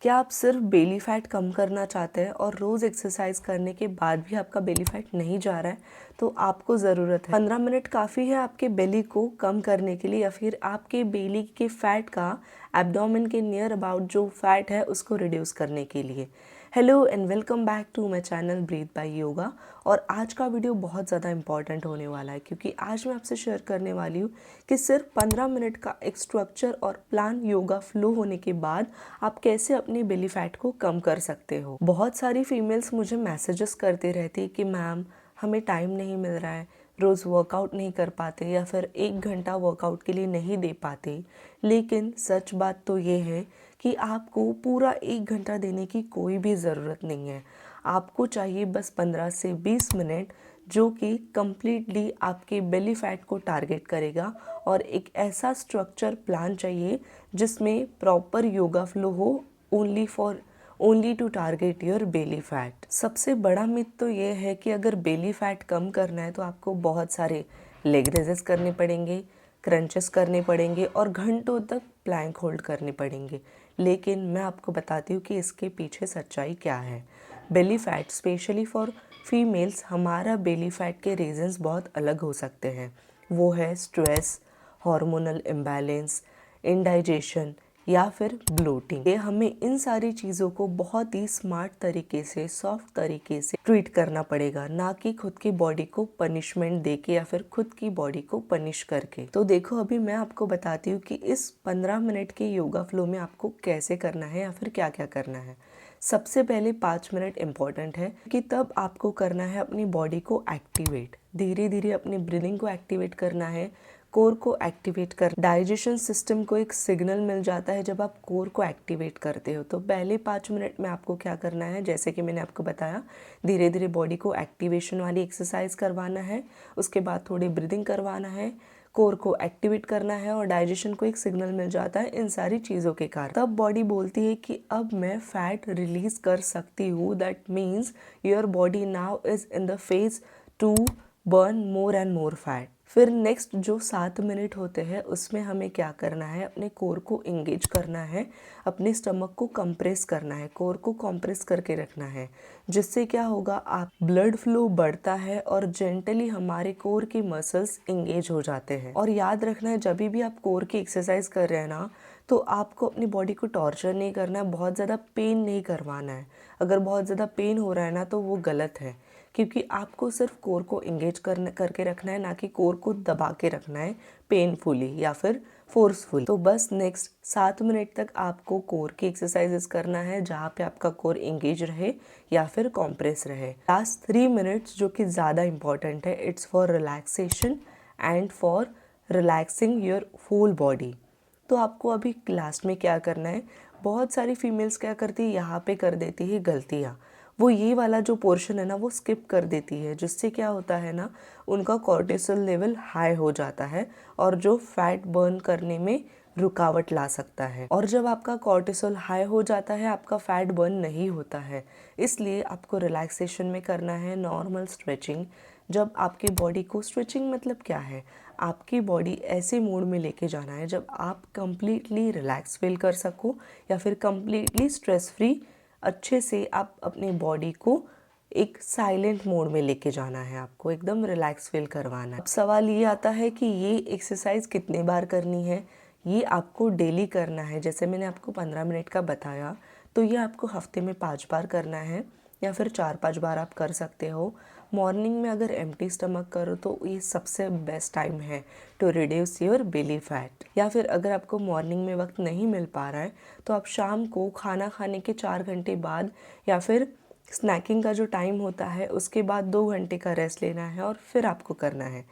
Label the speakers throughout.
Speaker 1: क्या आप सिर्फ बेली फैट कम करना चाहते हैं और रोज़ एक्सरसाइज करने के बाद भी आपका बेली फैट नहीं जा रहा है? तो आपको ज़रूरत है 15 मिनट काफ़ी है आपके बेली को कम करने के लिए, या फिर आपके बेली के फैट का एब्डोमेन के नियर अबाउट जो फैट है उसको रिड्यूस करने के लिए। Hello and welcome back to my channel breathe by yoga. और आज का वीडियो बहुत ज़्यादा इंपॉर्टेंट होने वाला है, क्योंकि आज मैं आपसे शेयर करने वाली हूँ कि सिर्फ 15 मिनट का एक स्ट्रक्चर और प्लान योगा फ्लो होने के बाद आप कैसे अपनी बेली फैट को कम कर सकते हो। बहुत सारी फीमेल्स मुझे मैसेजेस करते रहती कि मैम हमें टाइम नहीं मिल रहा है, रोज़ वर्कआउट नहीं कर पाते, या फिर 1 घंटा वर्कआउट के लिए नहीं दे पाते। लेकिन सच बात तो ये है कि आपको पूरा 1 घंटा देने की कोई भी ज़रूरत नहीं है। आपको चाहिए बस 15 से 20 मिनट, जो कि कम्प्लीटली आपके बेली फैट को टारगेट करेगा। और एक ऐसा स्ट्रक्चर प्लान चाहिए जिसमें प्रॉपर योगा फ्लो हो, only to target your belly fat. सबसे बड़ा मिथ तो ये है कि अगर बेली फैट कम करना है तो आपको बहुत सारे लेग रेजेस करने पड़ेंगे, क्रंचेस करने पड़ेंगे और घंटों तक प्लैंक होल्ड करने पड़ेंगे। लेकिन मैं आपको बताती हूँ कि इसके पीछे सच्चाई क्या है। Belly fat specially for females, हमारा बेली फैट के रीजंस बहुत अलग हो सकते हैं। वो है स्ट्रेस, हार्मोनल इम्बैलेंस, इंडाइजेशन या फिर ब्लोटिंग। ये हमें इन सारी चीज़ों को बहुत ही स्मार्ट तरीके से, सॉफ्ट तरीके से ट्रीट करना पड़ेगा, ना कि खुद की बॉडी को पनिशमेंट देके या फिर खुद की बॉडी को पनिश करके। तो देखो, अभी मैं आपको बताती हूँ कि इस 15 मिनट के योगा फ्लो में आपको कैसे करना है या फिर क्या क्या करना है। सबसे पहले 5 मिनट इम्पॉर्टेंट है कि तब आपको करना है अपनी बॉडी को एक्टिवेट। धीरे धीरे अपनी ब्रीदिंग को एक्टिवेट करना है, कोर को एक्टिवेट कर। डाइजेशन सिस्टम को एक सिग्नल मिल जाता है जब आप कोर को एक्टिवेट करते हो। तो पहले 5 मिनट में आपको क्या करना है, जैसे कि मैंने आपको बताया, धीरे धीरे बॉडी को एक्टिवेशन वाली एक्सरसाइज करवाना है, उसके बाद थोड़ी ब्रीदिंग करवाना है, कोर को एक्टिवेट करना है और डाइजेशन को एक सिग्नल मिल जाता है इन सारी चीज़ों के कारण। तब बॉडी बोलती है कि अब मैं फैट रिलीज कर सकती हूँ। That means your body now is in the phase two burn more and more fat. फिर नेक्स्ट जो 7 मिनट होते हैं उसमें हमें क्या करना है, अपने कोर को इंगेज करना है, अपने स्टमक को कंप्रेस करना है, कोर को कंप्रेस करके रखना है। जिससे क्या होगा, आप ब्लड फ्लो बढ़ता है और जेंटली हमारे कोर के मसल्स इंगेज हो जाते हैं। और याद रखना है, जब भी आप कोर की एक्सरसाइज कर रहे हैं ना, तो आपको अपनी बॉडी को टॉर्चर नहीं करना है, बहुत ज़्यादा पेन नहीं करवाना है। अगर बहुत ज़्यादा पेन हो रहा है ना, तो वो गलत है, क्योंकि आपको सिर्फ कोर को इंगेज करके रखना है, ना कि कोर को दबा के रखना है पेनफुली या फिर फोर्सफुल। तो बस नेक्स्ट 7 मिनट तक आपको कोर की एक्सरसाइजेस करना है, जहाँ पे आपका कोर इंगेज रहे या फिर कॉम्प्रेस रहे। लास्ट 3 मिनट्स जो कि ज़्यादा इंपॉर्टेंट है, it's for relaxation and for relaxing your whole body. तो आपको अभी लास्ट में क्या करना है, बहुत सारी फीमेल्स क्या करती है, यहाँ पे कर देती है गलतियाँ। वो ये वाला जो पोर्शन है ना, वो स्किप कर देती है, जिससे क्या होता है ना, उनका कॉर्टिसोल लेवल हाई हो जाता है और जो फैट बर्न करने में रुकावट ला सकता है। और जब आपका कॉर्टिसोल हाई हो जाता है, आपका फैट बर्न नहीं होता है। इसलिए आपको रिलैक्सेशन में करना है नॉर्मल स्ट्रेचिंग। जब आपकी बॉडी को, स्ट्रेचिंग मतलब क्या है, आपकी बॉडी ऐसे मोड में लेके जाना है जब आप कंप्लीटली रिलैक्स फील कर सको, या फिर कंप्लीटली स्ट्रेस फ्री अच्छे से आप अपनी बॉडी को एक साइलेंट मोड में लेके जाना है, आपको एकदम रिलैक्स फील करवाना है। अब सवाल ये आता है कि ये एक्सरसाइज कितने बार करनी है। ये आपको डेली करना है, जैसे मैंने आपको 15 मिनट का बताया, तो ये आपको हफ्ते में 5 बार करना है, या फिर 4-5 बार आप कर सकते हो। मॉर्निंग में अगर एम्प्टी स्टमक करो तो ये सबसे बेस्ट टाइम है to reduce your belly fat. या फिर अगर आपको मॉर्निंग में वक्त नहीं मिल पा रहा है, तो आप शाम को खाना खाने के 4 घंटे बाद, या फिर स्नैकिंग का जो टाइम होता है उसके बाद 2 घंटे का रेस्ट लेना है और फिर आपको करना है।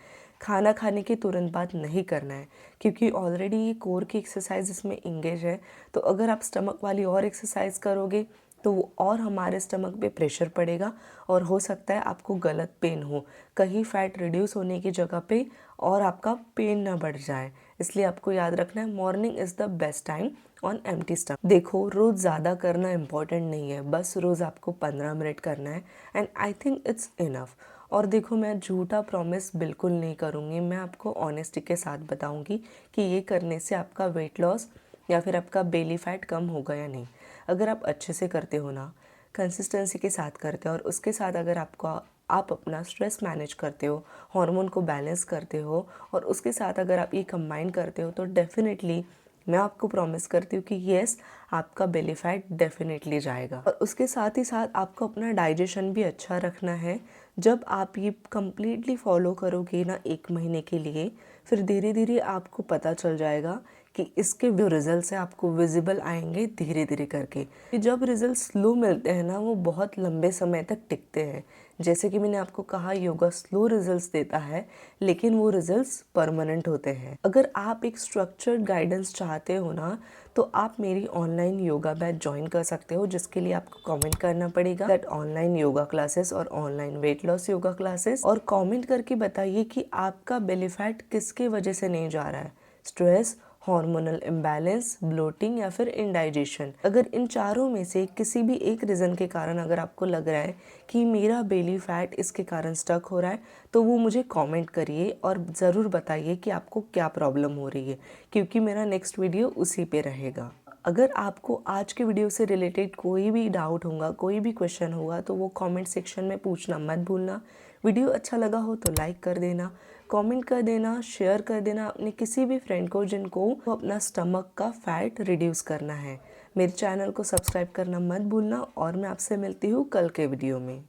Speaker 1: खाना खाने के तुरंत बाद नहीं करना है, क्योंकि ऑलरेडी ये कोर की एक्सरसाइज इसमें इंगेज है। तो अगर आप स्टमक वाली और एक्सरसाइज करोगे तो वो और हमारे स्टमक पे प्रेशर पड़ेगा और हो सकता है आपको गलत पेन हो, कहीं फैट रिड्यूस होने की जगह पे और आपका पेन ना बढ़ जाए। इसलिए आपको याद रखना है, morning is the best time on empty stomach. देखो, रोज़ ज़्यादा करना इम्पॉर्टेंट नहीं है, बस रोज़ आपको 15 मिनट करना है and I think it's enough. और देखो, मैं झूठा प्रॉमिस बिल्कुल नहीं करूँगी, मैं आपको ऑनेस्टी के साथ बताऊँगी कि ये करने से आपका वेट लॉस या फिर आपका बेली फैट कम होगा या नहीं। अगर आप अच्छे से करते हो ना, कंसिस्टेंसी के साथ करते हो और उसके साथ अगर आप अपना स्ट्रेस मैनेज करते हो, हार्मोन को बैलेंस करते हो और उसके साथ अगर आप ये कंबाइन करते हो तो डेफिनेटली मैं आपको प्रॉमिस करती हूँ कि येस, आपका बेली फैट डेफिनेटली जाएगा। और उसके साथ ही साथ आपको अपना डाइजेशन भी अच्छा रखना है। जब आप ये कंप्लीटली फॉलो करोगे ना 1 महीने के लिए, फिर धीरे धीरे आपको पता चल जाएगा कि इसके जो रिजल्ट्स हैं आपको विजिबल आएंगे धीरे धीरे करके। जब रिजल्ट स्लो मिलते हैं ना, वो बहुत लंबे समय तक टिकते हैं। जैसे कि मैंने आपको कहा, योगा स्लो रिजल्ट्स देता है लेकिन वो रिजल्ट्स परमानेंट होते हैं। अगर आप एक स्ट्रक्चर्ड गाइडेंस चाहते हो ना, तो आप मेरी ऑनलाइन योगा बैच ज्वाइन कर सकते हो, जिसके लिए आपको कमेंट करना पड़ेगा दैट ऑनलाइन योगा क्लासेस और online weight loss yoga classes, और कमेंट करके बताइए कि आपका बेली फैट किसके वजह से नहीं जा रहा है। स्ट्रेस, हार्मोनल इम्बैलेंस, ब्लोटिंग या फिर इंडाइजेशन। अगर इन चारों में से किसी भी एक रीज़न के कारण अगर आपको लग रहा है कि मेरा बेली फैट इसके कारण स्टक हो रहा है, तो वो मुझे कमेंट करिए और ज़रूर बताइए कि आपको क्या प्रॉब्लम हो रही है, क्योंकि मेरा नेक्स्ट वीडियो उसी पे रहेगा। अगर आपको आज के वीडियो से रिलेटेड कोई भी डाउट होगा, कोई भी क्वेश्चन होगा, तो वो कमेंट सेक्शन में पूछना मत भूलना। वीडियो अच्छा लगा हो तो लाइक कर देना, कमेंट कर देना, शेयर कर देना अपने किसी भी फ्रेंड को जिनको अपना स्टमक का फैट रिड्यूस करना है। मेरे चैनल को सब्सक्राइब करना मत भूलना और मैं आपसे मिलती हूँ कल के वीडियो में।